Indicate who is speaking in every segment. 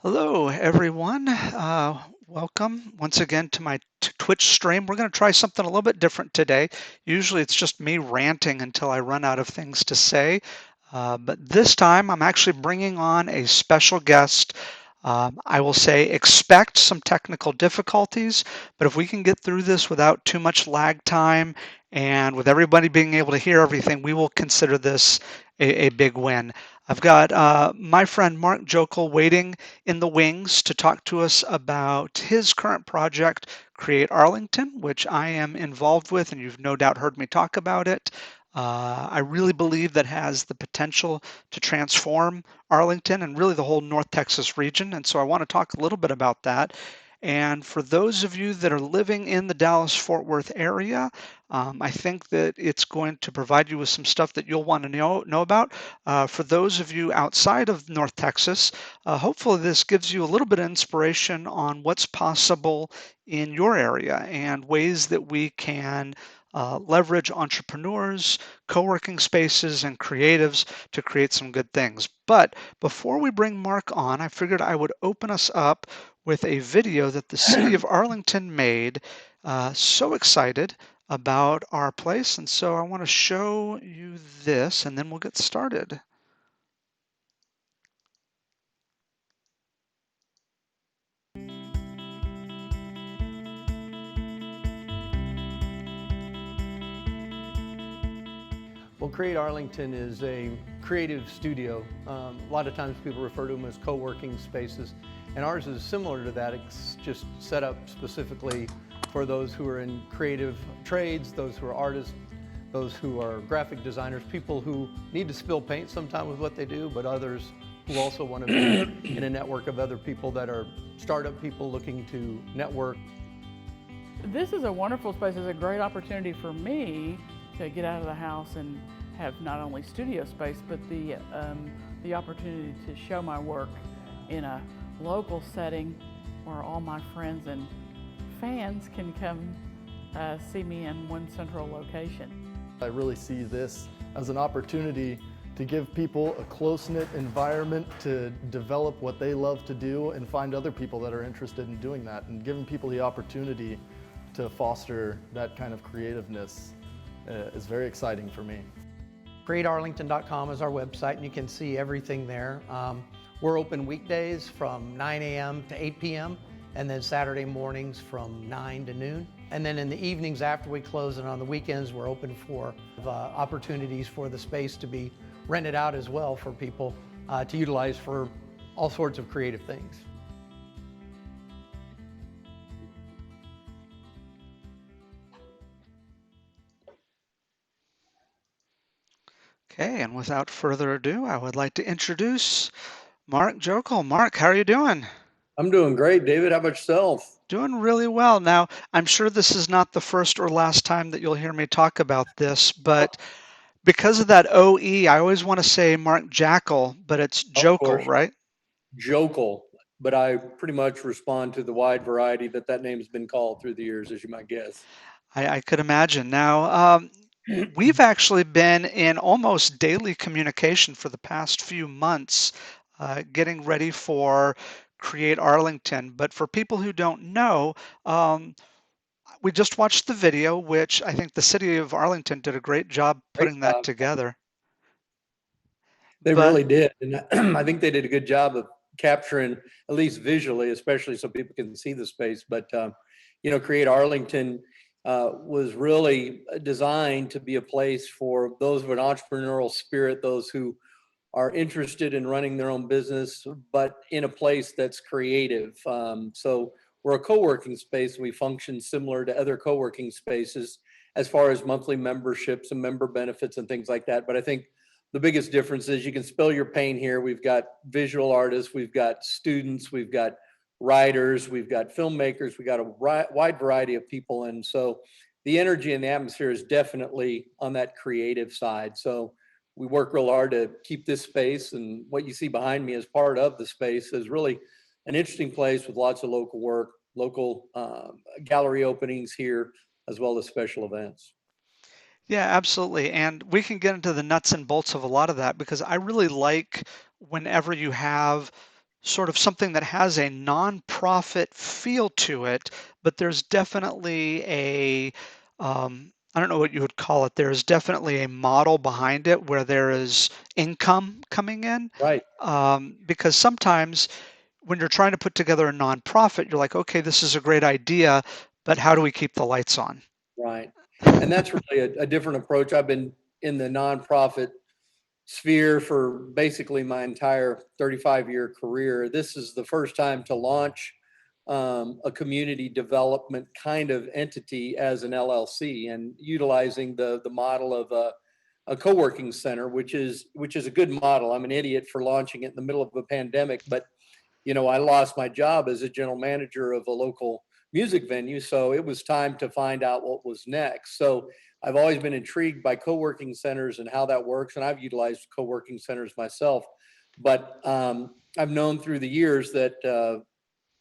Speaker 1: Hello, everyone. Welcome once again to my Twitch stream. We're going to try something a little bit different today. Usually it's just me ranting until I run out of things to say. But this time I'm actually bringing on a special guest. I will say expect some technical difficulties, but if we can get through this without too much lag time and with everybody being able to hear everything, we will consider this a big win. I've got my friend Mark Jokel waiting in the wings to talk to us about his current project, Create Arlington, which I am involved with, and you've no doubt heard me talk about it. I really believe that has the potential to transform Arlington and really the whole North Texas region. And so I want to talk a little bit about that. And for those of you that are living in the Dallas-Fort Worth area, I think that it's going to provide you with some stuff that you'll want to know about. For those of you outside of North Texas, hopefully this gives you a little bit of inspiration on what's possible in your area and ways that we can leverage entrepreneurs, co-working spaces, and creatives to create some good things. But before we bring Mark on, I figured I would open us up with a video that the city of Arlington made. So excited about our place, and so I want to show you this, and then we'll get started.
Speaker 2: Well, Create Arlington is a creative studio. A lot of times people refer to them as co-working spaces, and ours is similar to that. It's just set up specifically for those who are in creative trades, those who are artists, those who are graphic designers, people who need to spill paint sometime with what they do, but others who also want to be in a network of other people that are startup people looking to network.
Speaker 3: This is a wonderful space. It's a great opportunity for me to get out of the house and have not only studio space, but the opportunity to show my work in a local setting where all my friends and fans can come see me in one central location.
Speaker 4: I really see this as an opportunity to give people a close-knit environment to develop what they love to do and find other people that are interested in doing that, and giving people the opportunity to foster that kind of creativeness is very exciting for me.
Speaker 5: CreateArlington.com is our website, and you can see everything there. We're open weekdays from 9 a.m. to 8 p.m. and then Saturday mornings from 9 to noon. And then in the evenings after we close, and on the weekends, we're open for opportunities for the space to be rented out as well for people to utilize for all sorts of creative things.
Speaker 1: Okay, and without further ado, I would like to introduce Mark Jokel. Mark, how are you doing?
Speaker 6: I'm doing great, David. How about yourself?
Speaker 1: Doing really well. Now, I'm sure this is not the first or last time that you'll hear me talk about this, but because of that OE, I always want to say Mark Jackal, but it's
Speaker 6: Of
Speaker 1: Jokel,
Speaker 6: course,
Speaker 1: right?
Speaker 6: Jokel, but I pretty much respond to the wide variety that name has been called through the years, as you might guess.
Speaker 1: I could imagine. Now, we've actually been in almost daily communication for the past few months, getting ready for Create Arlington. But for people who don't know, we just watched the video, which I think the city of Arlington did a great job
Speaker 6: Great
Speaker 1: putting that
Speaker 6: job.
Speaker 1: together.
Speaker 6: They
Speaker 1: But
Speaker 6: really did. And I think they did a good job of capturing, at least visually, especially so people can see the space. But, Create Arlington was really designed to be a place for those with an entrepreneurial spirit, those who are interested in running their own business, but in a place that's creative. So we're a co-working space. We function similar to other co-working spaces as far as monthly memberships and member benefits and things like that. But I think the biggest difference is you can spill your pain here. We've got visual artists, we've got students, we've got writers, we've got filmmakers, we've got a wide variety of people. And so the energy and the atmosphere is definitely on that creative side. So we work real hard to keep this space, and what you see behind me as part of the space is really an interesting place with lots of local work, local gallery openings here, as well as special events.
Speaker 1: yeah, absolutely. And we can get into the nuts and bolts of a lot of that because I really like whenever you have sort of something that has a nonprofit feel to it, but there's definitely I don't know what you would call it. There's definitely a model behind it where there is income coming in.
Speaker 6: Right,
Speaker 1: Because sometimes when you're trying to put together a nonprofit, you're like, okay, this is a great idea, but how do we keep the lights on?
Speaker 6: right. And that's really a different approach. I've been in the nonprofit sphere for basically my entire 35-year career. This is the first time to launch a community development kind of entity as an LLC and utilizing the model of a co-working center, which is a good model. I'm an idiot for launching it in the middle of a pandemic, but I lost my job as a general manager of a local music venue. So it was time to find out what was next. So I've always been intrigued by co-working centers and how that works. And I've utilized co-working centers myself. But I've known through the years that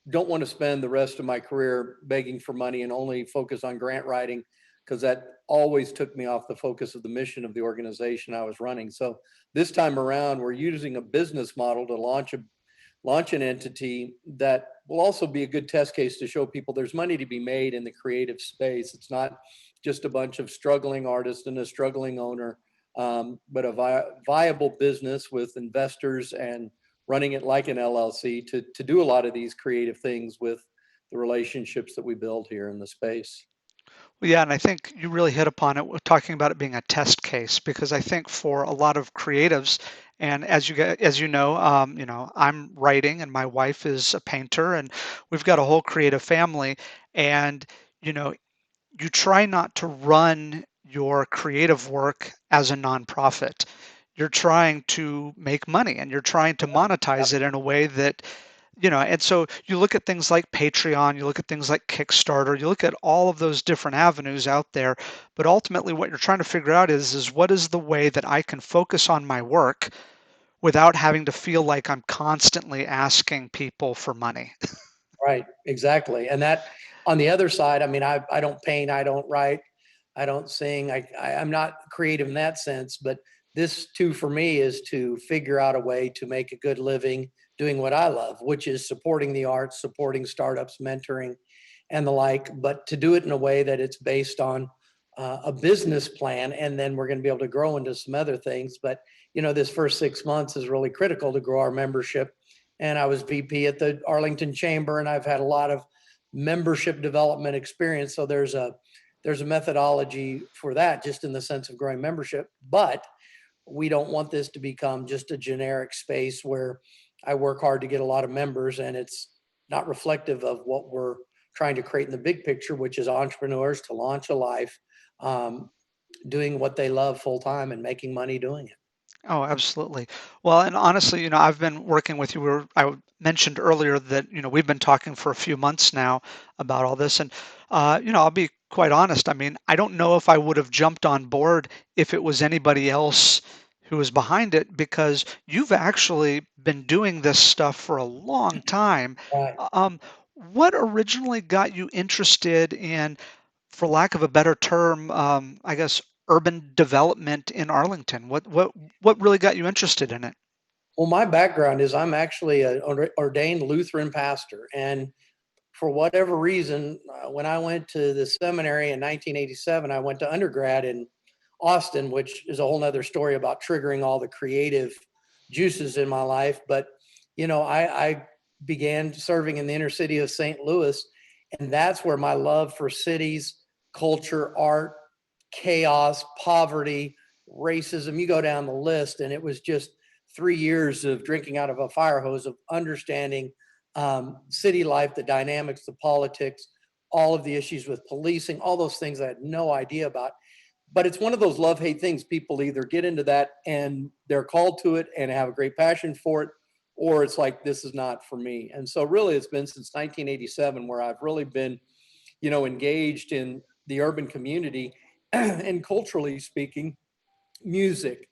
Speaker 6: don't want to spend the rest of my career begging for money and only focus on grant writing, because that always took me off the focus of the mission of the organization I was running. So this time around, we're using a business model to launch an entity that will also be a good test case to show people there's money to be made in the creative space. It's not just a bunch of struggling artists and a struggling owner, but a viable business with investors and running it like an LLC to do a lot of these creative things with the relationships that we build here in the space.
Speaker 1: Well, yeah, and I think you really hit upon it with talking about it being a test case, because I think for a lot of creatives, and as you know, I'm writing and my wife is a painter, and we've got a whole creative family, and you know, you try not to run your creative work as a nonprofit. You're trying to make money and you're trying to monetize it in a way that, and so you look at things like Patreon, you look at things like Kickstarter, you look at all of those different avenues out there, but ultimately what you're trying to figure out is what is the way that I can focus on my work without having to feel like I'm constantly asking people for money.
Speaker 6: Right, exactly. And that on the other side, I mean, I don't paint, I don't write, I don't sing. I'm not creative in that sense, but this too for me is to figure out a way to make a good living doing what I love, which is supporting the arts, supporting startups, mentoring, and the like, but to do it in a way that it's based on a business plan, and then we're going to be able to grow into some other things. But this first 6 months is really critical to grow our membership. And I was VP at the Arlington Chamber, and I've had a lot of membership development experience. So there's a methodology for that, just in the sense of growing membership. But we don't want this to become just a generic space where I work hard to get a lot of members and it's not reflective of what we're trying to create in the big picture, which is entrepreneurs to launch a life, um, doing what they love full time and making money doing it.
Speaker 1: Oh, absolutely. Well, and honestly, I've been working with you. I mentioned earlier that, we've been talking for a few months now about all this. And, I'll be quite honest. I mean, I don't know if I would have jumped on board if it was anybody else who was behind it, because you've actually been doing this stuff for a long time.
Speaker 6: Right.
Speaker 1: What originally got you interested in, for lack of a better term, I guess, urban development in Arlington? What really got you interested in it?
Speaker 6: Well, my background is I'm actually an ordained Lutheran pastor. And for whatever reason, when I went to the seminary in 1987, I went to undergrad in Austin, which is a whole nother story about triggering all the creative juices in my life. But, I began serving in the inner city of St. Louis. And that's where my love for cities, culture, art, chaos, poverty, racism, you go down the list. And it was just 3 years of drinking out of a fire hose, of understanding city life, the dynamics, the politics, all of the issues with policing, all those things I had no idea about. But it's one of those love hate things. People either get into that and they're called to it and have a great passion for it, or it's like, this is not for me. And so, really, it's been since 1987 where I've really been, engaged in the urban community and culturally speaking, music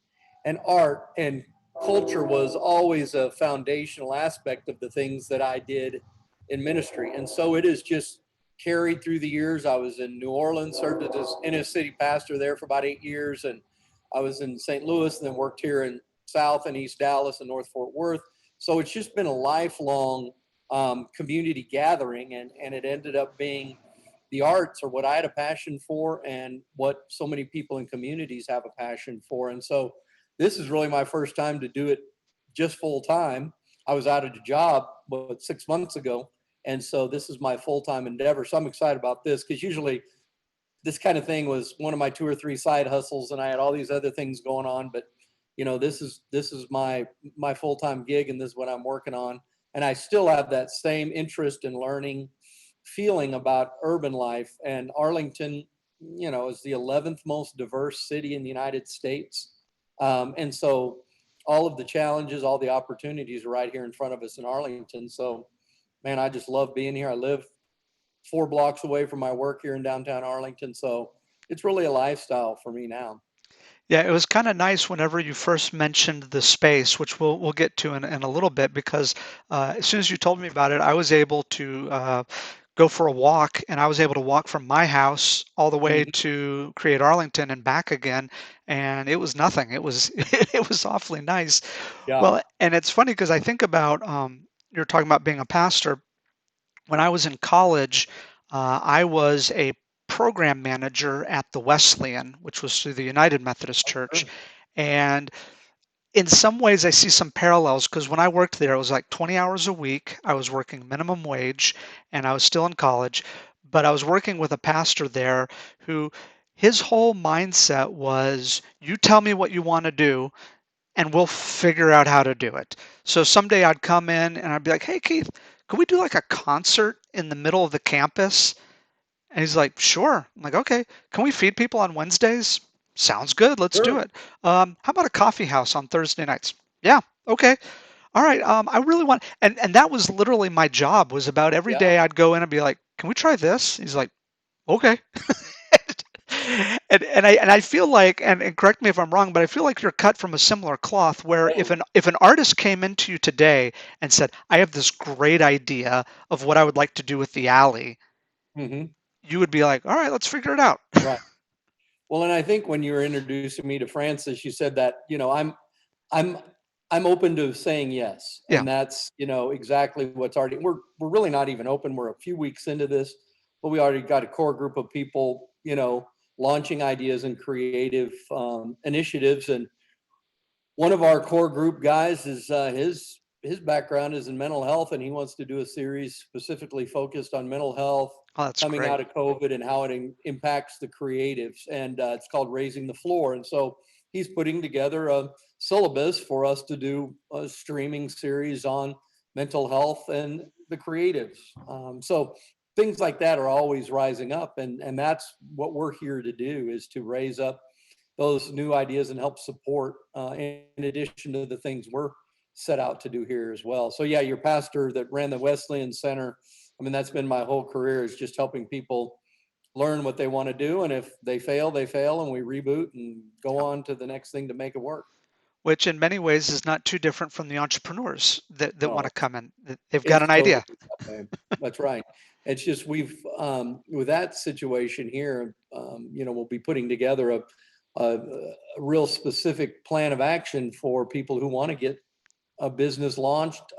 Speaker 6: and art and culture was always a foundational aspect of the things that I did in ministry. And so it is just carried through the years. I was in New Orleans, served as inner city pastor there for about 8 years. And I was in St. Louis and then worked here in South and East Dallas and North Fort Worth. So it's just been a lifelong community gathering, and it ended up being the arts are what I had a passion for and what so many people in communities have a passion for. And so this is really my first time to do it just full time. I was out of a job, 6 months ago. And so this is my full time endeavor. So I'm excited about this because usually this kind of thing was one of my 2 or 3 side hustles and I had all these other things going on. But this is my full time gig and this is what I'm working on. And I still have that same interest in learning feeling about urban life. And Arlington, is the 11th most diverse city in the United States. And so all of the challenges, all the opportunities are right here in front of us in Arlington. So, man, I just love being here. I live 4 blocks away from my work here in downtown Arlington. So it's really a lifestyle for me now.
Speaker 1: Yeah, it was kind of nice whenever you first mentioned the space, which we'll get to in a little bit, because as soon as you told me about it, I was able to go for a walk, and I was able to walk from my house all the way
Speaker 6: Mhm.
Speaker 1: to Create Arlington and back again, and it was nothing. It was it was awfully nice.
Speaker 6: Yeah.
Speaker 1: Well, and it's funny because I think about you're talking about being a pastor. When I was in college, I was a program manager at the Wesleyan, which was through the United Methodist Church.
Speaker 6: Sure.
Speaker 1: And in some ways, I see some parallels because when I worked there, it was like 20 hours a week. I was working minimum wage and I was still in college, but I was working with a pastor there who his whole mindset was you tell me what you want to do and we'll figure out how to do it. So someday I'd come in and I'd be like, hey, Keith, could we do like a concert in the middle of the campus? And he's like, sure. I'm like, okay, can we feed people on Wednesdays? Sounds good. Let's do
Speaker 6: Sure.
Speaker 1: it. How about a coffee house on Thursday nights? Yeah, okay. All right. I really want, and that was literally my job was about every
Speaker 6: Yeah.
Speaker 1: day I'd go in and be like, can we try this? He's like, okay. And I feel like and correct me if I'm wrong, but I feel like you're cut from a similar cloth where if
Speaker 6: Oh.
Speaker 1: an artist came into you today and said, I have this great idea of what I would like to do with the alley,
Speaker 6: Hmm.
Speaker 1: you would be like, all right, let's figure it out.
Speaker 6: Right. Well, and I think when you were introducing me to Francis, you said that, I'm I'm open to saying yes.
Speaker 1: Yeah.
Speaker 6: And that's, exactly what's already we're really not even open. We're a few weeks into this, but we already got a core group of people, launching ideas and creative initiatives. And one of our core group guys is his background is in mental health, and he wants to do a series specifically focused on mental health
Speaker 1: Oh, that's
Speaker 6: coming
Speaker 1: great.
Speaker 6: out of COVID and how it impacts the creatives. And it's called Raising the Floor. And so he's putting together a syllabus for us to do a streaming series on mental health and the creatives. So things like that are always rising up, and that's what we're here to do, is to raise up those new ideas and help support in addition to the things we're set out to do here as well. So yeah, your pastor that ran the Wesleyan Center, I mean, that's been my whole career, is just helping people learn what they want to do. And if they fail, they fail, and we reboot and go on to the next thing to make it work.
Speaker 1: Which in many ways is not too different from the entrepreneurs that want to
Speaker 6: No,
Speaker 1: come in. They've got
Speaker 6: it's
Speaker 1: an
Speaker 6: totally
Speaker 1: idea.
Speaker 6: that way. That's right. It's just we've with that situation here, we'll be putting together a real specific plan of action for people who want to get a business launched.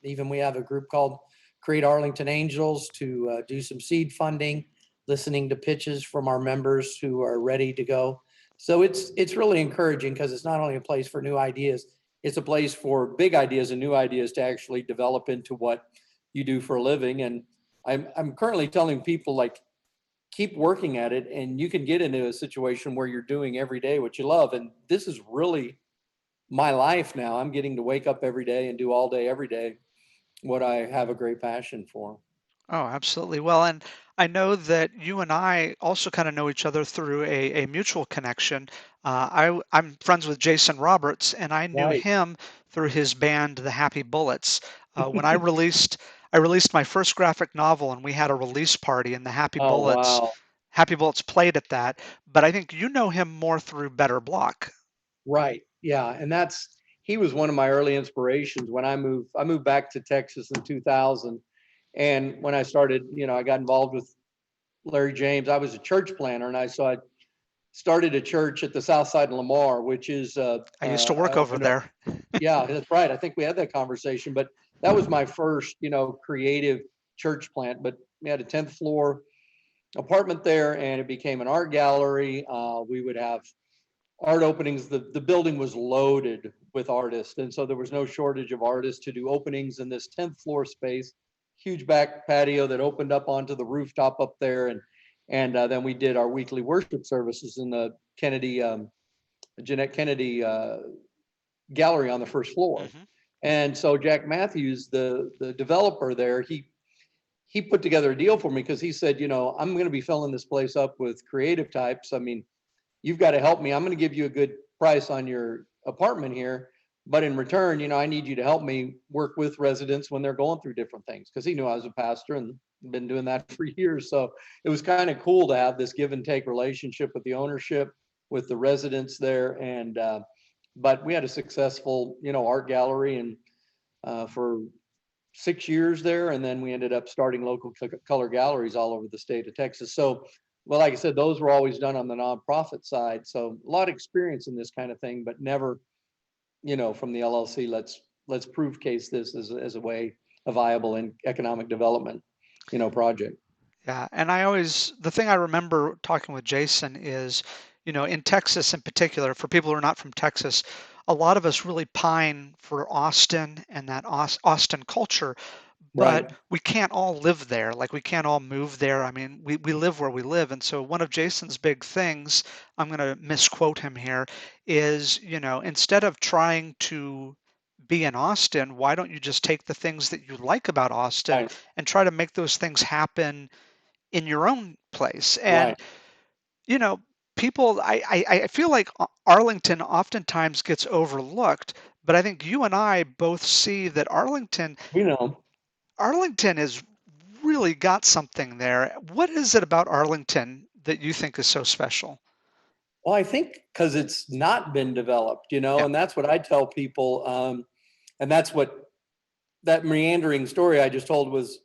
Speaker 6: Even we have a group called Create Arlington Angels to do some seed funding, listening to pitches from our members who are ready to go. So it's really encouraging because it's not only a place for new ideas, it's a place for big ideas and new ideas to actually develop into what you do for a living. And I'm currently telling people, like, keep working at it, and you can get into a situation where you're doing every day what you love. And this is really my life now. I'm getting to wake up every day and do all day, every day, what I have a great passion for.
Speaker 1: Oh, absolutely. Well, and I know that you and I also kind of know each other through a mutual connection. I'm friends with Jason Roberts, and I knew
Speaker 6: Right.
Speaker 1: him through his band, The Happy Bullets. When I released my first graphic novel, and we had a release party, and
Speaker 6: Oh, wow.
Speaker 1: Happy Bullets played at that. But I think you know him more through Better Block.
Speaker 6: Right. Yeah. And he was one of my early inspirations when I moved back to Texas in 2000. And when I started, I got involved with Larry James. I was a church planner, and I saw started a church at the south side of Lamar, which is,
Speaker 1: I used to
Speaker 6: I
Speaker 1: work over
Speaker 6: opened up.
Speaker 1: there.
Speaker 6: Yeah, that's right. I think we had that conversation, but that was my first, creative church plant. But we had a 10th floor apartment there, and it became an art gallery. We would have art openings. The building was loaded with artists, and so there was no shortage of artists to do openings in this 10th floor space. Huge back patio that opened up onto the rooftop up there, and then we did our weekly worship services in the Kennedy Jeanette Kennedy gallery on the first floor.
Speaker 1: Hmm.
Speaker 6: And so Jack Matthews, the developer there, he put together a deal for me because he said, I'm going to be filling this place up with creative types. I mean, you've got to help me. I'm going to give you a good price on your apartment here. But in return, I need you to help me work with residents when they're going through different things. Because he knew I was a pastor and been doing that for years. So it was kind of cool to have this give and take relationship with the ownership, with the residents there. And, but we had a successful, art gallery and for 6 years there. And then we ended up starting local color galleries all over the state of Texas. So, well, like I said, those were always done on the nonprofit side. So a lot of experience in this kind of thing, but never, from the LLC, let's proof case this as a way, a viable and economic development, project.
Speaker 1: Yeah, and the thing I remember talking with Jason is, in Texas in particular, for people who are not from Texas, a lot of us really pine for Austin and that Austin culture, but
Speaker 6: Right.
Speaker 1: we can't all live there. Like we can't all move there. I mean, we live where we live. And so one of Jason's big things, I'm going to misquote him here, is, instead of trying to be in Austin, why don't you just take the things that you like about Austin
Speaker 6: Right.
Speaker 1: and try to make those things happen in your own place?
Speaker 6: Right.
Speaker 1: And, you know, people, I feel like Arlington oftentimes gets overlooked, but I think you and I both see that
Speaker 6: You know,
Speaker 1: Arlington has really got something there. What is it about Arlington that you think is so special?
Speaker 6: well, I think because it's not been developed,
Speaker 1: Yeah.
Speaker 6: and that's what I tell people. And that's what that meandering story I just told was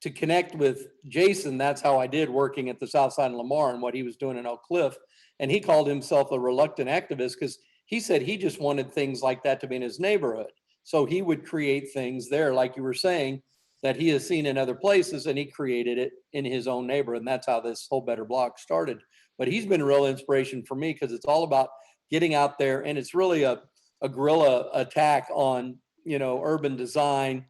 Speaker 6: to connect with Jason. That's how I did working at the South Side of Lamar and what he was doing in Oak Cliff. And he called himself a reluctant activist because he said he just wanted things like that to be in his neighborhood. So he would create things there, like you were saying, that he has seen in other places, and he created it in his own neighborhood. And that's how this whole Better Block started. But he's been a real inspiration for me because it's all about getting out there, and it's really a guerrilla attack on, urban design,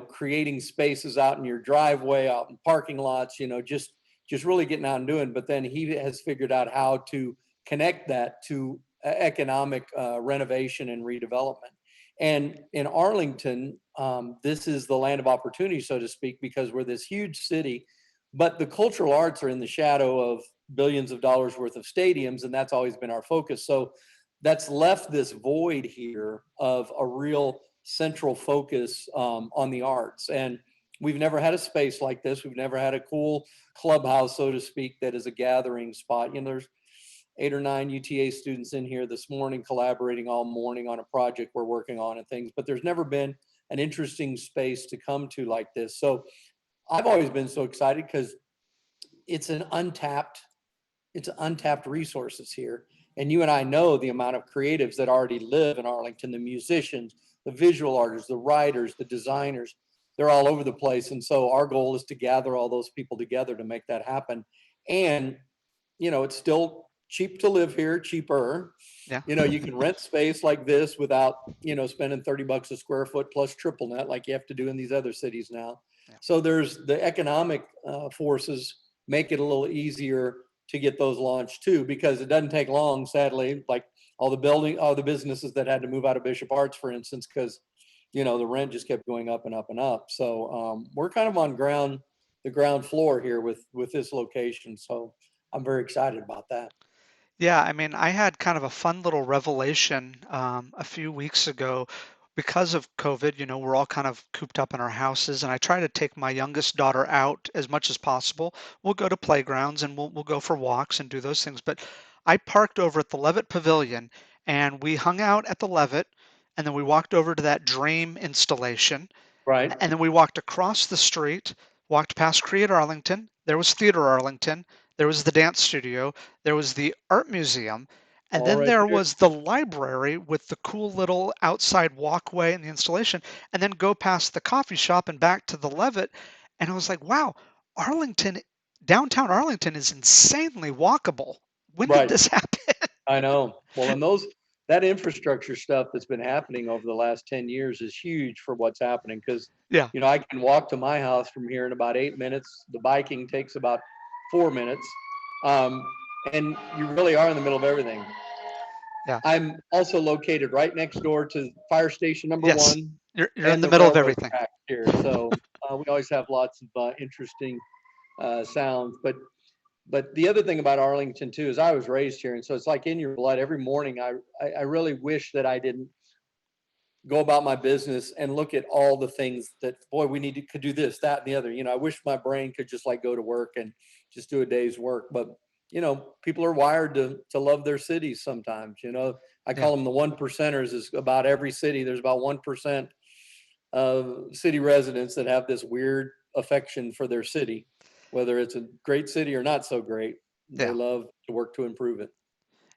Speaker 6: creating spaces out in your driveway, out in parking lots, just really getting out and doing. But then he has figured out how to connect that to economic renovation and redevelopment. And in Arlington, this is the land of opportunity, so to speak, because we're this huge city, but the cultural arts are in the shadow of billions of dollars worth of stadiums, and that's always been our focus. So that's left this void here of a real central focus on the arts. And we've never had a space like this. We've never had a cool clubhouse, so to speak, that is a gathering spot. There's 8 or 9 UTA students in here this morning collaborating all morning on a project we're working on and things, but there's never been an interesting space to come to like this. So I've always been so excited because it's an untapped, it's untapped resources here. And you and I know the amount of creatives that already live in Arlington, the musicians, the visual artists, the writers, the designers, they're all over the place. And so our goal is to gather all those people together to make that happen. And, it's still cheap to live here, cheaper.
Speaker 1: Yeah.
Speaker 6: You can rent space like this without, spending $30 a square foot plus triple net like you have to do in these other cities now.
Speaker 1: Yeah.
Speaker 6: So there's the economic forces make it a little easier to get those launched too, because it doesn't take long, sadly, like all the businesses that had to move out of Bishop Arts, for instance, because, the rent just kept going up and up and up. So we're kind of on the ground floor here with this location. So I'm very excited about that.
Speaker 1: Yeah, I mean, I had kind of a fun little revelation a few weeks ago because of COVID. We're all kind of cooped up in our houses, and I try to take my youngest daughter out as much as possible. We'll go to playgrounds and we'll go for walks and do those things. But I parked over at the Levitt Pavilion, and we hung out at the Levitt, and then we walked over to that Dream installation,
Speaker 6: Right.
Speaker 1: and then we walked across the street, walked past Create Arlington. There was Theater Arlington. there was the dance studio, there was the art museum, and
Speaker 6: All
Speaker 1: then
Speaker 6: right
Speaker 1: there
Speaker 6: there.
Speaker 1: was the library with the cool little outside walkway and the installation, and then go past the coffee shop and back to the Levitt. And I was like, wow, Arlington, downtown Arlington is insanely walkable. When did
Speaker 6: Right.
Speaker 1: this happen?
Speaker 6: I know. Well, and that infrastructure stuff that's been happening over the last 10 years is huge for what's happening because,
Speaker 1: Yeah,
Speaker 6: I can walk to my house from here in about 8 minutes. The biking takes about 4 minutes. Um, and you really are in the middle of everything.
Speaker 1: yeah.
Speaker 6: I'm also located right next door to fire station number
Speaker 1: Yes,
Speaker 6: one
Speaker 1: you're in
Speaker 6: and
Speaker 1: the
Speaker 6: the
Speaker 1: middle of
Speaker 6: railroad
Speaker 1: everything.
Speaker 6: track here. So we always have lots of interesting sounds. But the other thing about Arlington too is I was raised here, and so it's like in your blood. Every morning, I really wish that I didn't go about my business and look at all the things that, boy, we need to could do this, that, and the other. I wish my brain could just like go to work and just do a day's work. But people are wired to love their cities sometimes. I
Speaker 1: Yeah.
Speaker 6: call them the one percenters. Is about every city. There's about 1% of city residents that have this weird affection for their city, whether it's a great city or not so great. They
Speaker 1: Yeah.
Speaker 6: love to work to improve it.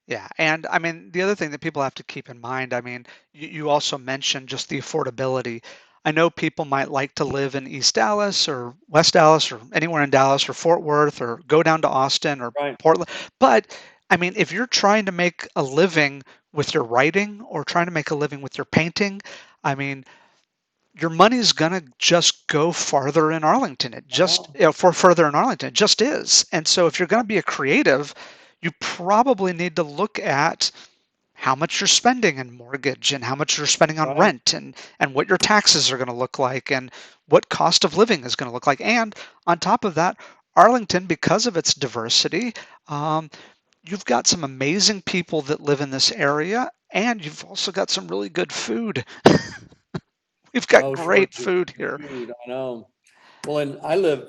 Speaker 1: Yeah, and I mean, the other thing that people have to keep in mind, I mean, you also mentioned just the affordability. I know people might like to live in East Dallas or West Dallas or anywhere in Dallas or Fort Worth or go down to Austin or
Speaker 6: Right.
Speaker 1: Portland. But I mean, if you're trying to make a living with your writing or trying to make a living with your painting, I mean, your money's gonna just go farther in Arlington. It just,
Speaker 6: Oh,
Speaker 1: for further in Arlington, it just is. And so if you're gonna be a creative, you probably need to look at how much you're spending in mortgage and how much you're spending on
Speaker 6: right.
Speaker 1: rent and what your taxes are going to look like and what cost of living is going to look like. And on top of that, Arlington, because of its diversity, um, you've got some amazing people that live in this area, and you've also got some really good food. We've got
Speaker 6: Oh, sure.
Speaker 1: great food here.
Speaker 6: Food, I know. Well, and I live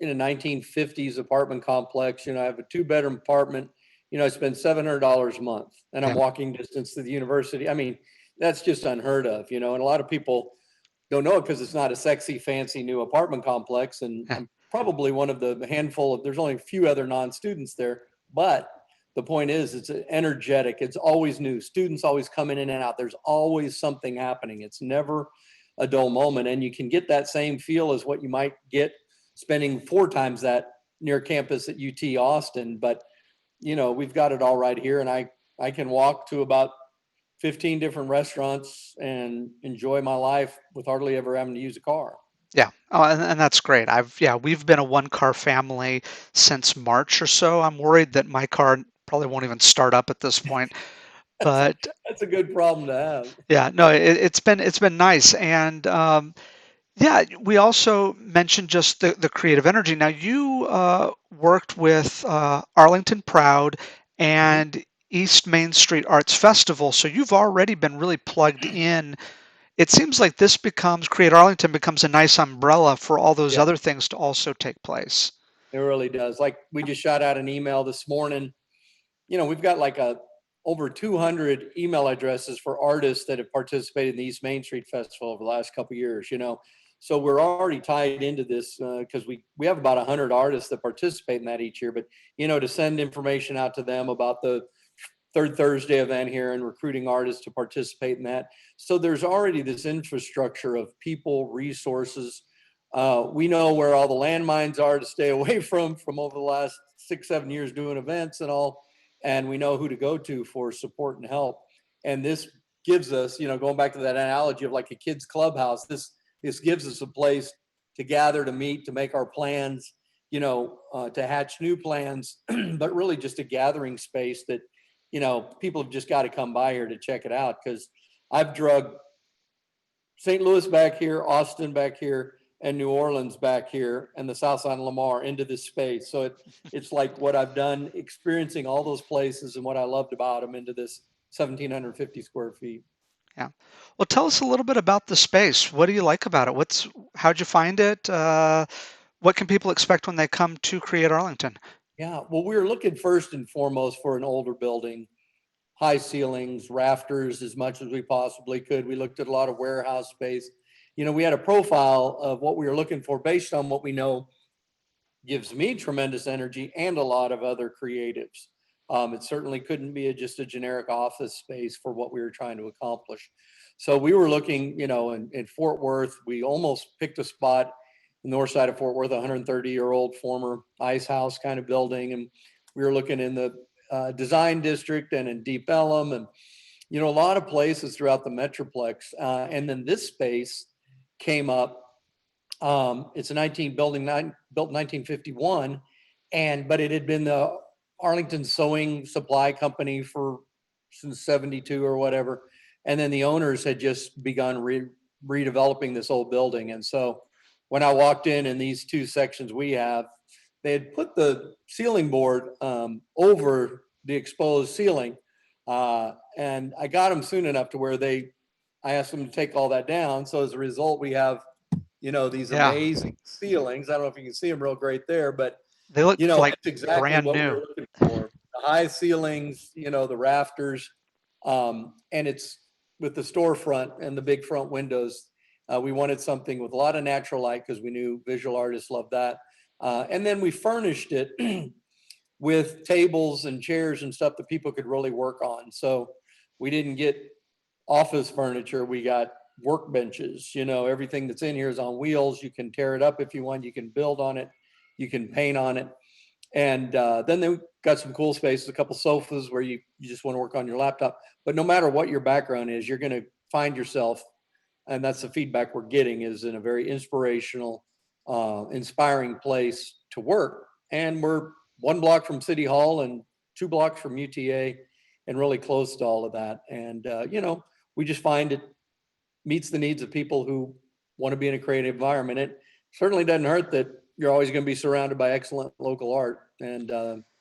Speaker 6: in a 1950s apartment complex. I have a two-bedroom apartment. I spend $700 a month, and I'm
Speaker 1: Yeah,
Speaker 6: walking distance to the university. I mean, that's just unheard of. And a lot of people don't know it because it's not a sexy, fancy new apartment complex. And
Speaker 1: yeah,
Speaker 6: I'm probably one of the handful of, there's only a few other non-students there. But the point is, it's energetic. It's always new. Students always coming in and out. There's always something happening. It's never a dull moment. And you can get that same feel as what you might get spending 4 times that near campus at UT Austin. But, we've got it all right here. And I can walk to about 15 different restaurants and enjoy my life with hardly ever having to use a car.
Speaker 1: yeah. Oh, and that's great. Yeah, we've been a one car family since March or so. I'm worried that my car probably won't even start up at this point.
Speaker 6: That's a,
Speaker 1: But
Speaker 6: that's a good problem to have.
Speaker 1: yeah, no, it's been nice, and yeah, we also mentioned just the creative energy. Now you worked with Arlington Proud
Speaker 6: Mhm.
Speaker 1: and East Main Street Arts Festival, so you've already been really plugged in. It seems like this becomes Create Arlington becomes a nice umbrella for all those
Speaker 6: Yeah,
Speaker 1: other things to also take place.
Speaker 6: it really does. Like we just shot out an email this morning. We've got like over 200 email addresses for artists that have participated in the East Main Street Festival over the last couple of years. So we're already tied into this because we have about 100 artists that participate in that each year. But to send information out to them about the third Thursday event here and recruiting artists to participate in that. So there's already this infrastructure of people, resources. We know where all the landmines are to stay away from over the last 6, 7 years doing events and all. And we know who to go to for support and help. And this gives us, going back to that analogy of like a kid's clubhouse, this gives us a place to gather, to meet, to make our plans, to hatch new plans, but really just a gathering space that people have just got to come by here to check it out because I've drug St. Louis back here, Austin back here, and New Orleans back here, and the South Side of Lamar into this space. So it's like what I've done, experiencing all those places and what I loved about them into this 1,750 square feet.
Speaker 1: Yeah. Well, tell us a little bit about the space. What do you like about it? How'd you find it? What can people expect when they come to Create Arlington?
Speaker 6: Yeah, well, we were looking first and foremost for an older building, high ceilings, rafters as much as we possibly could. We looked at a lot of warehouse space. We had a profile of what we were looking for based on what we know gives me tremendous energy and a lot of other creatives. It certainly couldn't be just a generic office space for what we were trying to accomplish. So we were looking, in Fort Worth. We almost picked a spot the north side of Fort Worth, a 130-year-old former ice house kind of building, and we were looking in the design district and in Deep Ellum, and a lot of places throughout the Metroplex. And then this space came up. It's a 19 building, built in 1951, but it had been the Arlington Sewing Supply Company for since 72 or whatever. And then the owners had just begun redeveloping this old building. And so when I walked in these two sections we have, they had put the ceiling board over the exposed ceiling. And I got them soon enough to where I asked them to take all that down. So as a result, we have these
Speaker 1: Yeah,
Speaker 6: amazing ceilings. I don't know if you can see them real great there, but
Speaker 1: they look like
Speaker 6: it's exactly
Speaker 1: brand
Speaker 6: what we
Speaker 1: new.
Speaker 6: were looking for. The high ceilings, the rafters, and it's with the storefront and the big front windows. We wanted something with a lot of natural light because we knew visual artists love that. And then we furnished it with tables and chairs and stuff that people could really work on. So we didn't get office furniture. We got workbenches. Everything that's in here is on wheels. You can tear it up if you want. You can build on it. You can paint on it. And then they got some cool spaces, a couple sofas where you just want to work on your laptop. But no matter what your background is, you're going to find yourself, and that's the feedback we're getting, is in a very inspirational, inspiring place to work. And we're 1 block from City Hall and 2 blocks from UTA, and really close to all of that. And we just find it meets the needs of people who want to be in a creative environment. It certainly doesn't hurt that you're always going to be surrounded by excellent local art, and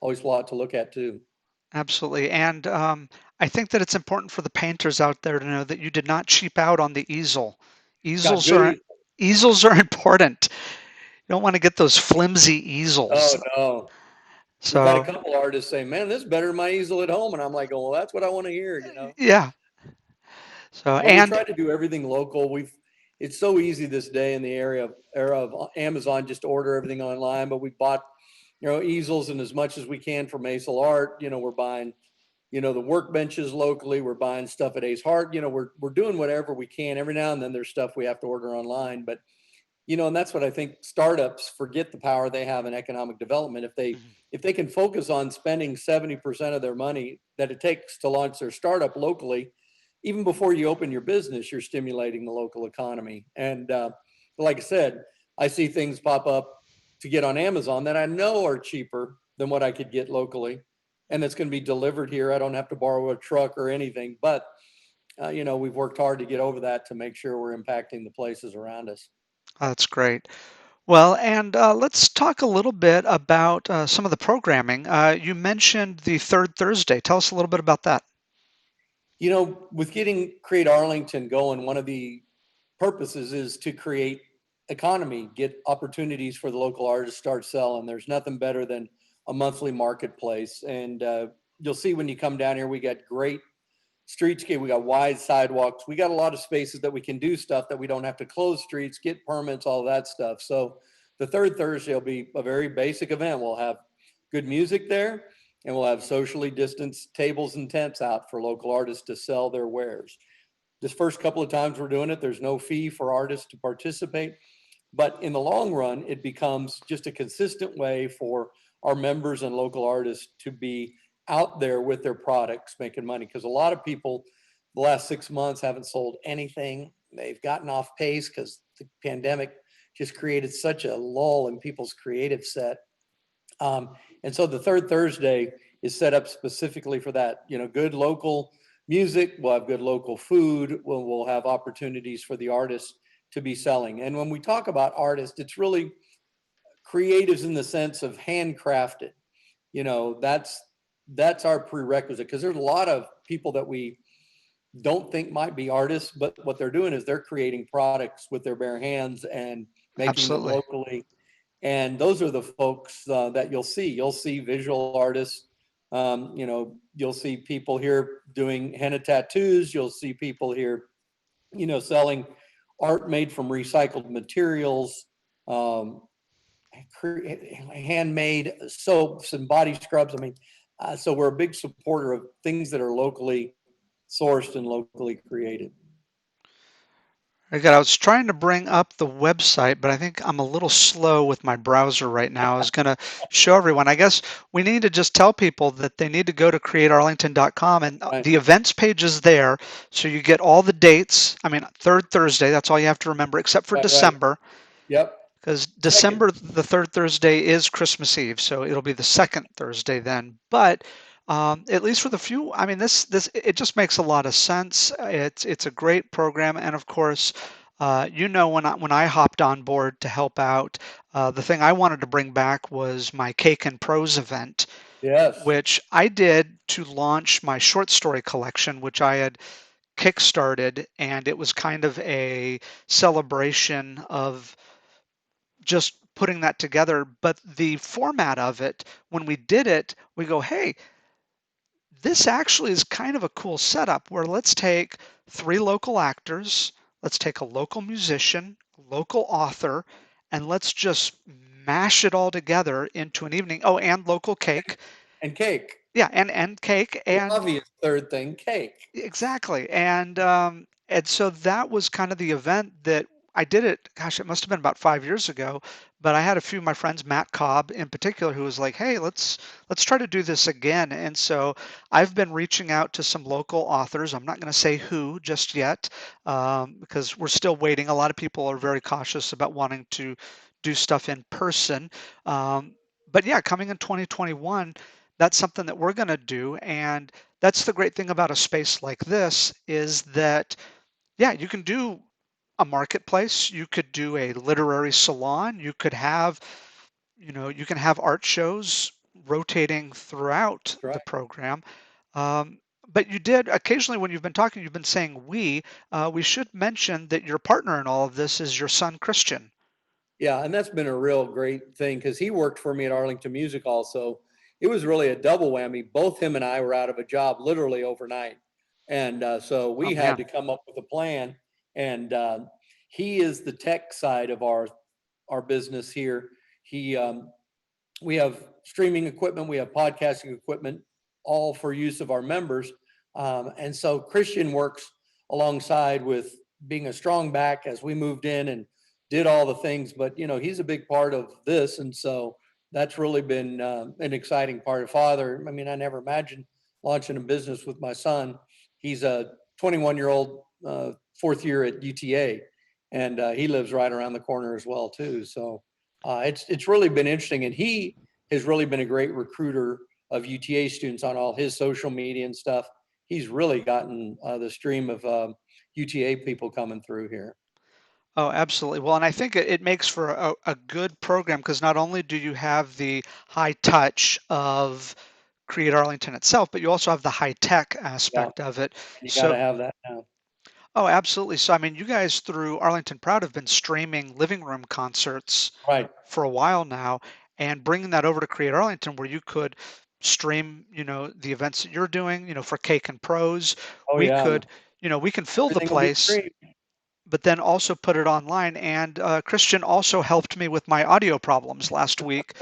Speaker 6: always a lot to look at too.
Speaker 1: Absolutely. And I think that it's important for the painters out there to know that you did not cheap out on the easel.
Speaker 6: Got
Speaker 1: Easels
Speaker 6: good
Speaker 1: are
Speaker 6: easels.
Speaker 1: easels are important. You don't want to get those flimsy
Speaker 6: Oh
Speaker 1: easels.
Speaker 6: no. We've had a
Speaker 1: So,
Speaker 6: couple artists say, "Man, this is better than my easel at home," and I'm like, "Well, that's what I want to hear."
Speaker 1: yeah. So,
Speaker 6: But we
Speaker 1: and
Speaker 6: try to do everything local. It's so easy this day in the era of Amazon just to order everything online. But we bought, easels, and as much as we can from Maisel Art. We're buying, the workbenches locally. We're buying stuff at Ace Hart. We're doing whatever we can. Every now and then there's stuff we have to order online, but and that's what I think startups forget the power they have in economic development. If they can focus on spending 70% of their money that it takes to launch their startup locally, even before you open your business, you're stimulating the local economy. And like I said, I see things pop up to get on Amazon that I know are cheaper than what I could get locally, and it's going to be delivered here. I don't have to borrow a truck or anything, but we've worked hard to get over that to make sure we're impacting the places around us.
Speaker 1: that's great. Well, and let's talk a little bit about some of the programming. You mentioned the third Thursday. Tell us a little bit about that.
Speaker 6: With getting Create Arlington going, one of the purposes is to create economy, get opportunities for the local artists to start selling. There's nothing better than a monthly marketplace. And you'll see when you come down here, we got great streetscape. We got wide sidewalks. We got a lot of spaces that we can do stuff that we don't have to close streets, get permits, all that stuff. So the third Thursday will be a very basic event. We'll have good music there, and we'll have socially distanced tables and tents out for local artists to sell their wares. This first couple of times we're doing it, there's no fee for artists to participate. But in the long run, it becomes just a consistent way for our members and local artists to be out there with their products making money. Because a lot of people the last 6 months haven't sold anything. They've gotten off pace because the pandemic just created such a lull in people's creative set. And so the third Thursday is set up specifically for that. Good local music. We'll have good local food. We'll have opportunities for the artists to be selling. And when we talk about artists, it's really creatives in the sense of handcrafted. That's our prerequisite, because there's a lot of people that we don't think might be artists, but what they're doing is they're creating products with their bare hands and making them
Speaker 1: Absolutely.
Speaker 6: locally. And those are the folks that you'll see. You'll see visual artists. You'll see people here doing henna tattoos. You'll see people here, selling art made from recycled materials. Um, handmade soaps and body scrubs. I mean, so we're a big supporter of things that are locally sourced and locally created.
Speaker 1: Very good. I was trying to bring up the website, but I think I'm a little slow with my browser right now. I was going to show everyone. I guess we need to just tell people that they need to go to createarlington.com, and
Speaker 6: Right,
Speaker 1: the events page is there. So you get all the dates. I mean, third Thursday, that's all you have to remember, except for
Speaker 6: right.
Speaker 1: December,
Speaker 6: Yep.
Speaker 1: because
Speaker 6: Second.
Speaker 1: December, the third Thursday is Christmas Eve. So it'll be the second Thursday then. But at least for the few, I mean, this it just makes a lot of sense. It's a great program, and of course, when I hopped on board to help out, the thing I wanted to bring back was my Cake and Prose event,
Speaker 6: Yes.
Speaker 1: which I did to launch my short story collection, which I had kickstarted, and it was kind of a celebration of just putting that together. But the format of it, when we did it, we go, hey, this actually is kind of a cool setup where let's take three local actors, let's take a local musician, a local author, and let's just mash it all together into an evening. Oh, and local cake.
Speaker 6: And cake.
Speaker 1: Yeah, and cake.
Speaker 6: The
Speaker 1: And
Speaker 6: obvious third thing, cake.
Speaker 1: exactly. And so that was kind of the event that I did it. Gosh, it must have been about 5 years ago. But I had a few of my friends, Matt Cobb in particular, who was like, "Hey, let's try to do this again." And so I've been reaching out to some local authors. I'm not going to say who just yet, because we're still waiting. A lot of people are very cautious about wanting to do stuff in person. Um, but yeah, coming in 2021, that's something that we're going to do. And that's the great thing about a space like this is that, yeah, you can do a marketplace, you could do a literary salon, you can have art shows rotating throughout
Speaker 6: That's right.
Speaker 1: the program. Um, but you did occasionally when you've been talking, you've been saying we should mention that your partner in all of this is your son, Christian.
Speaker 6: Yeah, and that's been a real great thing because he worked for me at Arlington Music Hall. So it was really a double whammy. Both him and I were out of a job literally overnight. And so
Speaker 1: Oh
Speaker 6: we had
Speaker 1: man.
Speaker 6: to come up with a plan. And he is the tech side of our business here. He We have streaming equipment, we have podcasting equipment, all for use of our members. And so Christian works alongside with being a strong back as we moved in and did all the things. But he's a big part of this, and so that's really been an exciting part of father. I mean, I never imagined launching a business with my son. He's a 21-year-old, fourth year at UTA, and he lives right around the corner as well too. So it's really been interesting, and he has really been a great recruiter of UTA students on all his social media and stuff. He's really gotten the stream of UTA people coming through here.
Speaker 1: Oh, absolutely. Well, and I think it makes for a good program because not only do you have the high touch of Create Arlington itself, but you also have the high tech
Speaker 6: Yeah,
Speaker 1: aspect of it.
Speaker 6: and you got to
Speaker 1: So,
Speaker 6: have that now.
Speaker 1: oh, absolutely. So, I mean, you guys through Arlington Proud have been streaming living room concerts
Speaker 6: Right.
Speaker 1: for a while now, and bringing that over to Create Arlington, where you could stream, the events that you're doing, for Cake and Pros.
Speaker 6: Oh
Speaker 1: We
Speaker 6: yeah.
Speaker 1: could, we can fill the
Speaker 6: Everything will be
Speaker 1: place,
Speaker 6: streamed.
Speaker 1: but then also put it online. And Christian also helped me with my audio problems last week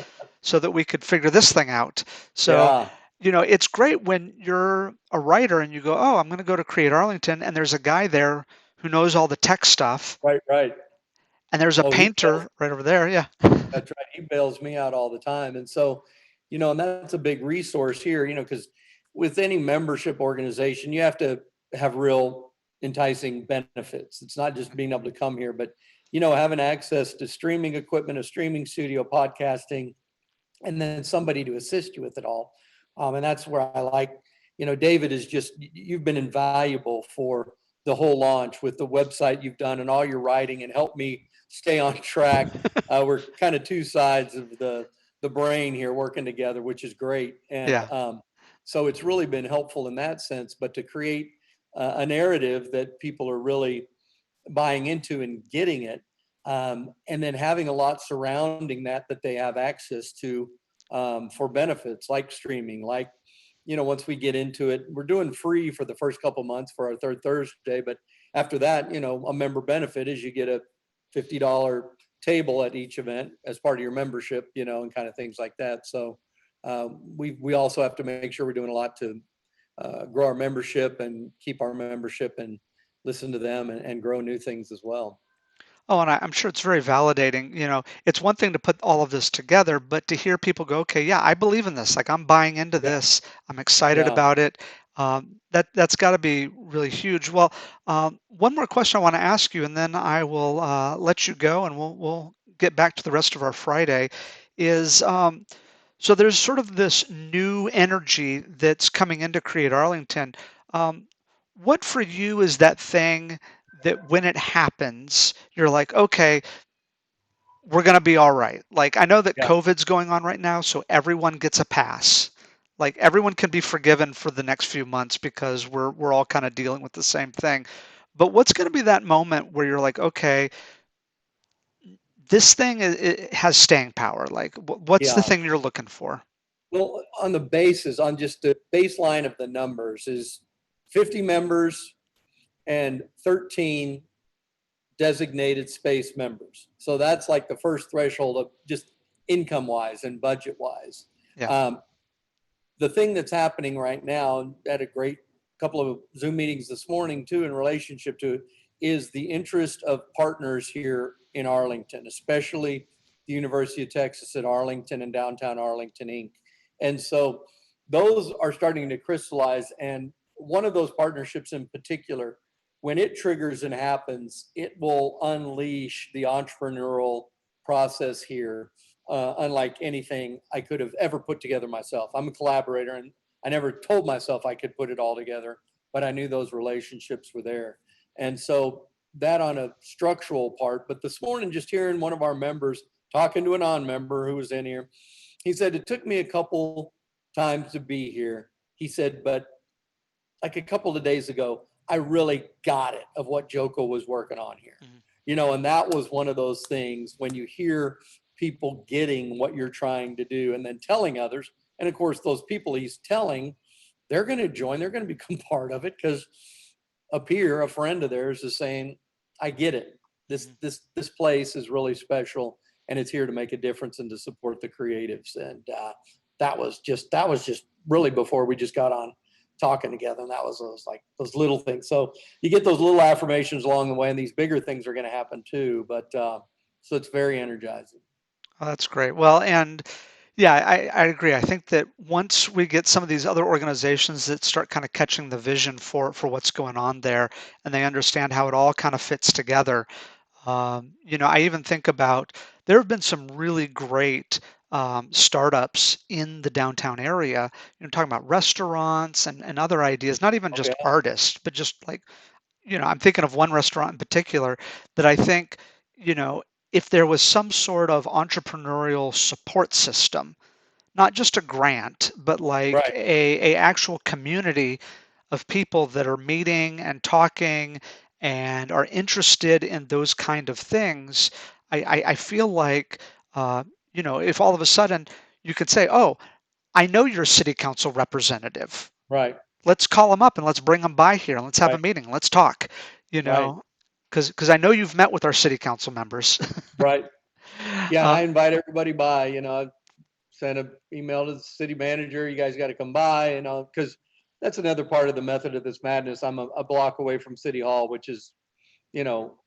Speaker 1: so that we could figure this thing out. So,
Speaker 6: Yeah.
Speaker 1: it's great when you're a writer and you go, oh, I'm going to go to Create Arlington, and there's a guy there who knows all the tech stuff,
Speaker 6: Right. Right.
Speaker 1: and there's a
Speaker 6: Oh, he bails.
Speaker 1: painter right over there. Yeah.
Speaker 6: That's right. He bails me out all the time, and so and that's a big resource here. Because with any membership organization, you have to have real enticing benefits. It's not just being able to come here, but having access to streaming equipment, a streaming studio, podcasting, and then somebody to assist you with it all. And that's where I like, David is just, you've been invaluable for the whole launch with the website you've done and all your writing and helped me stay on track. We're kind of two sides of the brain here working together, which is great. And
Speaker 1: Yeah.
Speaker 6: so it's really been helpful in that sense, but to create a narrative that people are really buying into and getting it. And then having a lot surrounding that they have access to for benefits like streaming, like, once we get into it, we're doing free for the first couple months for our third Thursday. But after that, a member benefit is you get a $50 table at each event as part of your membership, and kind of things like that. So we also have to make sure we're doing a lot to grow our membership and keep our membership and listen to them and grow new things as well.
Speaker 1: Oh, and I'm sure it's very validating. It's one thing to put all of this together, but to hear people go, okay, yeah, I believe in this. Like I'm buying into
Speaker 6: Yeah,
Speaker 1: this. I'm excited
Speaker 6: yeah,
Speaker 1: about it. That's got to be really huge. Well, one more question I want to ask you, and then I will let you go, and we'll get back to the rest of our Friday. Is So there's sort of this new energy that's coming into Create Arlington. Um, what for you is that thing that when it happens, you're like, okay, we're going to be all right? Like, I know that
Speaker 6: yeah,
Speaker 1: COVID's going on right now, so everyone gets a pass. Like, everyone can be forgiven for the next few months because we're all kind of dealing with the same thing. But what's going to be that moment where you're like, okay, this thing it has staying power? Like, what's the
Speaker 6: yeah.
Speaker 1: thing you're looking for?
Speaker 6: Well, on just the baseline of the numbers is 50 members and 13 designated space members. So that's like the first threshold of just income wise and budget wise.
Speaker 1: Yeah.
Speaker 6: Um, the thing that's happening right now, at a great couple of Zoom meetings this morning too, in relationship to, is the interest of partners here in Arlington, especially the University of Texas at Arlington and Downtown Arlington Inc. And so those are starting to crystallize. And one of those partnerships in particular, when it triggers and happens, it will unleash the entrepreneurial process here, unlike anything I could have ever put together myself. I'm a collaborator, and I never told myself I could put it all together, but I knew those relationships were there. And so that on a structural part. But this morning, just hearing one of our members talking to a non-member who was in here, he said, it took me a couple times to be here. He said, but like a couple of days ago, I really got it of what Joko was working on here.
Speaker 1: Mhm.
Speaker 6: And that was one of those things when you hear people getting what you're trying to do and then telling others. And of course, those people he's telling, they're going to join, they're going to become part of it because a peer, a friend of theirs is saying, I get it. This,
Speaker 1: Mhm.
Speaker 6: this, this place is really special and it's here to make a difference and to support the creatives. And that was just really before we just got on talking together. And that was like those little things. So you get those little affirmations along the way, and these bigger things are going to happen too. But so it's very energizing.
Speaker 1: Oh, that's great. Well, and yeah, I agree. I think that once we get some of these other organizations that start kind of catching the vision for what's going on there, and they understand how it all kind of fits together. I even think about there have been some really great startups in the downtown area. Talking about restaurants and other ideas, not even
Speaker 6: Oh
Speaker 1: just
Speaker 6: yeah,
Speaker 1: artists, but just like I'm thinking of one restaurant in particular that I think, you know, if there was some sort of entrepreneurial support system, not just a grant, but like
Speaker 6: right,
Speaker 1: a actual community of people that are meeting and talking and are interested in those kind of things, I feel like, if all of a sudden you could say, oh, I know you're a city council representative.
Speaker 6: right,
Speaker 1: Let's call them up and let's bring them by here and let's have a
Speaker 6: right,
Speaker 1: meeting. Let's talk, you
Speaker 6: right,
Speaker 1: know, because I know you've met with our city council members.
Speaker 6: right. Yeah, and
Speaker 1: uh,
Speaker 6: I invite everybody by. I send an email to the city manager. You guys got to come by, because that's another part of the method of this madness. I'm a block away from City Hall, which is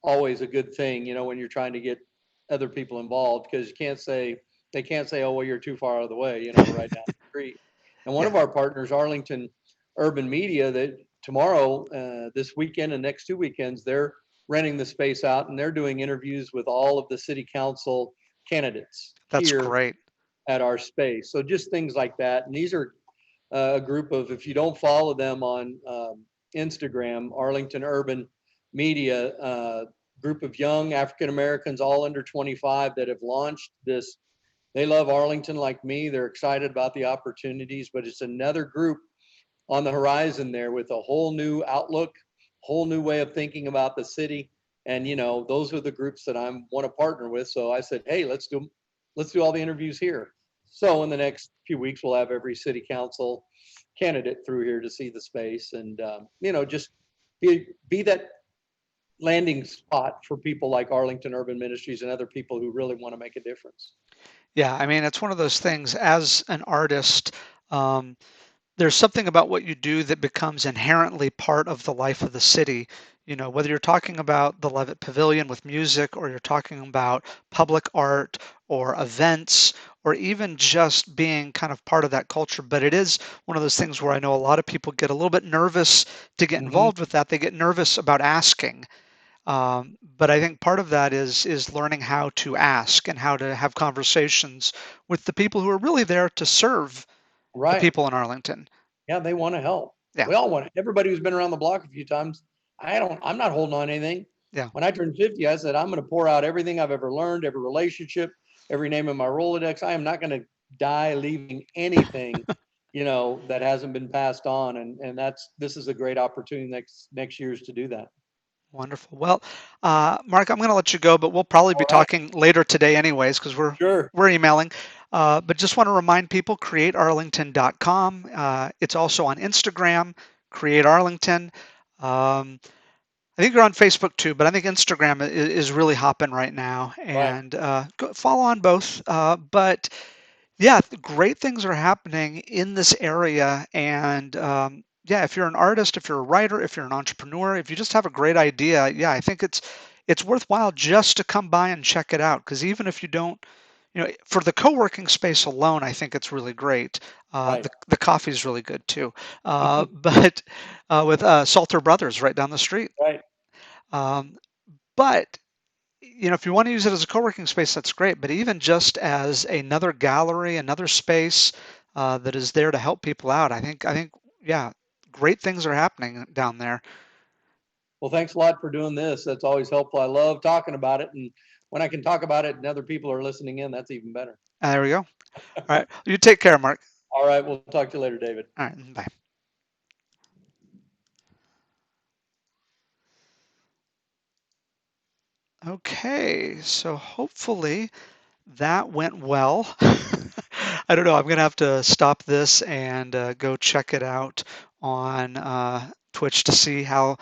Speaker 6: always a good thing, when you're trying to get other people involved, because they can't say, oh, well, you're too far out of the way, we're right down the street. And one of
Speaker 1: yeah,
Speaker 6: our partners, Arlington Urban Media, that tomorrow, this weekend and next 2 weekends, they're renting the space out and they're doing interviews with all of the city council candidates
Speaker 1: that's
Speaker 6: here
Speaker 1: great.
Speaker 6: at our space. So just things like that. And these are a group of, if you don't follow them on Instagram, Arlington Urban Media, group of young African Americans, all under 25, that have launched this. They love Arlington like me. They're excited about the opportunities, but it's another group on the horizon there with a whole new outlook, whole new way of thinking about the city. And those are the groups that I want to partner with. So I said, hey, let's do all the interviews here. So in the next few weeks, we'll have every city council candidate through here to see the space, and just be that landing spot for people like Arlington Urban Ministries and other people who really want to make a difference.
Speaker 1: Yeah, I mean, it's one of those things as an artist. Um, there's something about what you do that becomes inherently part of the life of the city. You know, whether you're talking about the Levitt Pavilion with music, or you're talking about public art or events, or even just being kind of part of that culture. But it is one of those things where I know a lot of people get a little bit nervous to get
Speaker 6: Mm-hmm.
Speaker 1: involved with that. They get nervous about asking. But I think part of that is learning how to ask and how to have conversations with the people who are really there to serve the
Speaker 6: Right.
Speaker 1: people in Arlington.
Speaker 6: Yeah, they want to help.
Speaker 1: Yeah,
Speaker 6: We all want to. Everybody who's been around the block a few times, I'm not holding on to anything.
Speaker 1: yeah.
Speaker 6: When I turned 50, I said, I'm going to pour out everything I've ever learned, every relationship, every name in my Rolodex. I am not going to die leaving anything, that hasn't been passed on. And this is a great opportunity next year's to do that.
Speaker 1: Wonderful. Well, Mark, I'm going to let you go, but we'll probably be
Speaker 6: All right.
Speaker 1: talking later today, anyways, because
Speaker 6: Sure.
Speaker 1: we're emailing. But just want to remind people, createarlington.com. It's also on Instagram, Create Arlington. Um, I think you're on Facebook too, but I think Instagram is really hopping right now,
Speaker 6: Right.
Speaker 1: and follow on both. But yeah, great things are happening in this area. And yeah, if you're an artist, if you're a writer, if you're an entrepreneur, if you just have a great idea, yeah, I think it's worthwhile just to come by and check it out. Because even if you don't, for the co-working space alone, I think it's really great.
Speaker 6: Right.
Speaker 1: The coffee is really good too. But with Salter Brothers right down the street.
Speaker 6: Right.
Speaker 1: Um, but if you want to use it as a co-working space, that's great. But even just as another gallery, another space that is there to help people out, I think, yeah, great things are happening down there.
Speaker 6: Well, thanks a lot for doing this. That's always helpful. I love talking about it. And when I can talk about it and other people are listening in, that's even better.
Speaker 1: There we go. All right, you take care, Mark.
Speaker 6: All right. We'll talk to you later, David.
Speaker 1: All right, bye. Okay, so hopefully that went well. I don't know. I'm gonna have to stop this and go check it out on Twitch to see how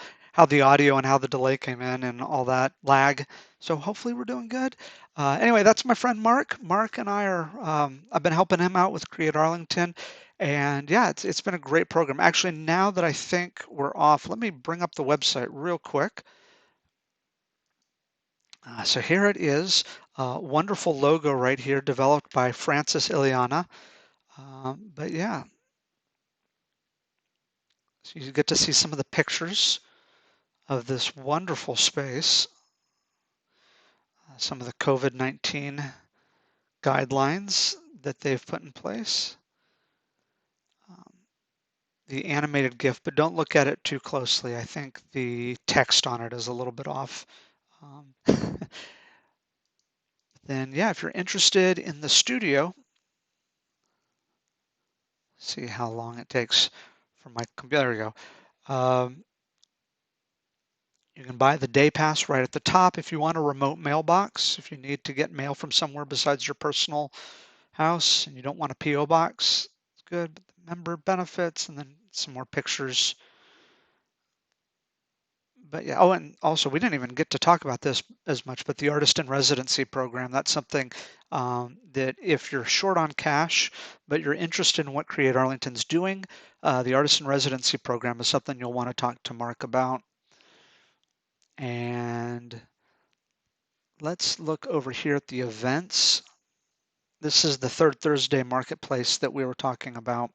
Speaker 1: the audio and how the delay came in and all that lag. So hopefully we're doing good. Anyway, that's my friend Mark. Mark and I are. I've been helping him out with Create Arlington, and yeah, it's been a great program. Actually, now that I think we're off, let me bring up the website real quick. So here it is, wonderful logo right here, developed by Francis Iliana. But yeah, so you get to see some of the pictures of this wonderful space, some of the COVID-19 guidelines that they've put in place, um, the animated GIF, but don't look at it too closely. I think the text on it is a little bit off. Um, then yeah, if you're interested in the studio, see how long it takes for my computer. There we go. You can buy the day pass right at the top if you want a remote mailbox, if you need to get mail from somewhere besides your personal house and you don't want a P.O. box. It's good. But the member benefits and then some more pictures. But yeah, oh, and also we didn't even get to talk about this as much, but the artist in residency program, that's something that if you're short on cash, but you're interested in what Create Arlington's doing, the artist in residency program is something you'll want to talk to Mark about. And let's look over here at the events. This is the Third Thursday marketplace that we were talking about.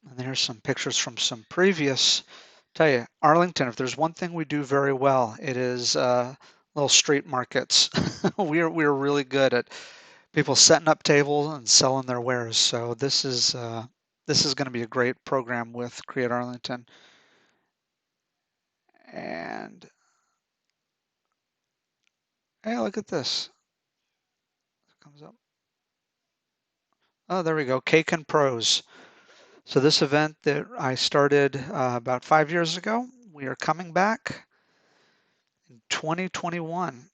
Speaker 1: And there's some pictures from some previous. Tell you, Arlington, if there's one thing we do very well, it is little street markets. we're really good at people setting up tables and selling their wares. So this is going to be a great program with Create Arlington. And hey, look at this. It comes up. Oh, there we go. Cake and Prose. So this event that I started about 5 years ago, we are coming back in 2021.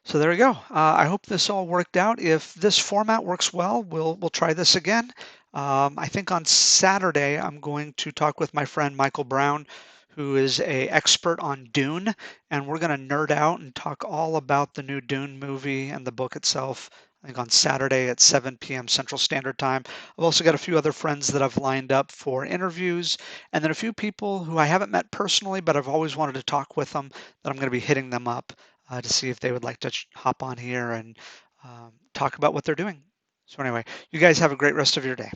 Speaker 1: So there we go. I hope this all worked out. If this format works well, we'll try this again. I think on Saturday, I'm going to talk with my friend Michael Brown, who is a expert on Dune, and we're going to nerd out and talk all about the new Dune movie and the book itself. I think on Saturday at 7 p.m. Central Standard Time. I've also got a few other friends that I've lined up for interviews, and then a few people who I haven't met personally, but I've always wanted to talk with them that I'm going to be hitting them up to see if they would like to hop on here and talk about what they're doing. So anyway, you guys have a great rest of your day.